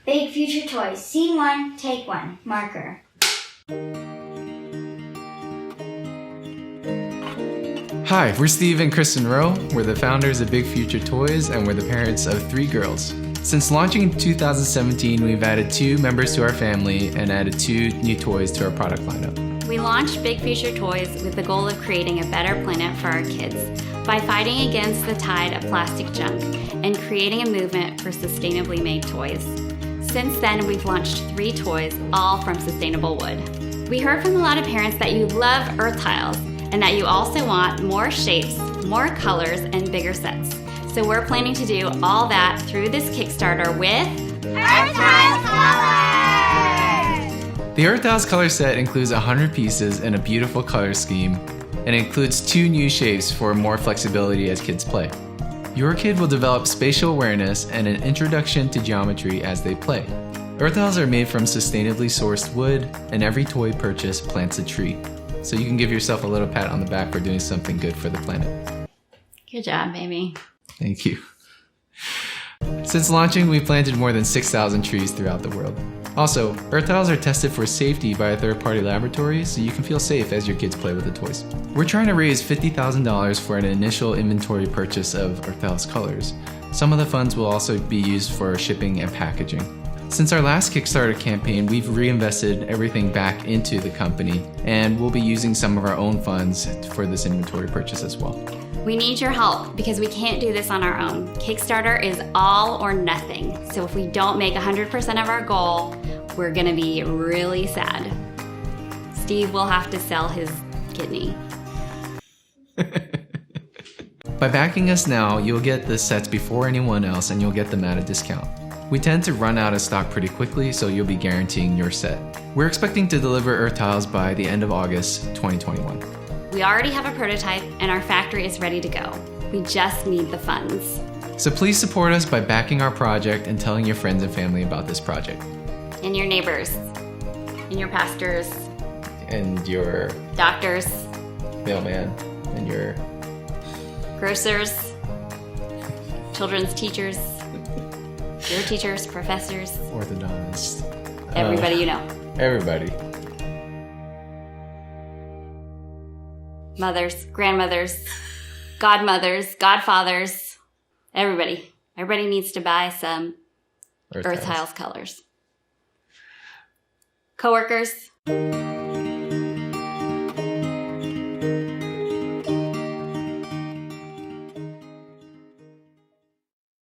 Big Future Toys. Scene 1, take 1. Marker. Hi, we're Steve and Kristen Rowe. We're the founders of Big Future Toys, and we're the parents of 3 girls. Since launching in 2017, we've added 2 members to our family and added 2 new toys to our product lineup. We launched Big Future Toys with the goal of creating a better planet for our kids by fighting against the tide of plastic junk and creating a movement for sustainably made toys. Since then, we've launched 3 toys, all from sustainable wood. We heard from a lot of parents that you love Earthtiles and that you also want more shapes, more colors, and bigger sets. So we're planning to do all that through this Kickstarter with Earthtiles Colors! The Earthtiles color set includes 100 pieces in a beautiful color scheme and includes 2 new shapes for more flexibility as kids play. Your kid will develop spatial awareness and an introduction to geometry as they play. Earthtiles are made from sustainably sourced wood, and every toy purchase plants a tree. So you can give yourself a little pat on the back for doing something good for the planet. Good job, baby. Thank you. Since launching, we've planted more than 6,000 trees throughout the world. Also, Earthtiles are tested for safety by a third-party laboratory, so you can feel safe as your kids play with the toys. We're trying to raise $50,000 for an initial inventory purchase of Earthtiles colors. Some of the funds will also be used for shipping and packaging. Since our last Kickstarter campaign, we've reinvested everything back into the company, and we'll be using some of our own funds for this inventory purchase as well. We need your help because we can't do this on our own. Kickstarter is all or nothing. So if we don't make 100% of our goal, we're gonna be really sad. Steve will have to sell his kidney. By backing us now, you'll get the sets before anyone else and you'll get them at a discount. We tend to run out of stock pretty quickly, so you'll be guaranteeing your set. We're expecting to deliver Earthtiles by the end of August 2021. We already have a prototype and our factory is ready to go. We just need the funds. So please support us by backing our project and telling your friends and family about this project. And your neighbors, and your pastors, And your doctors, mailman, and your grocers, children's teachers, your teachers, professors, orthodontist. everybody you know. Everybody. Mothers, grandmothers, godmothers, godfathers, everybody. Everybody needs to buy some Earthtiles colors. Coworkers.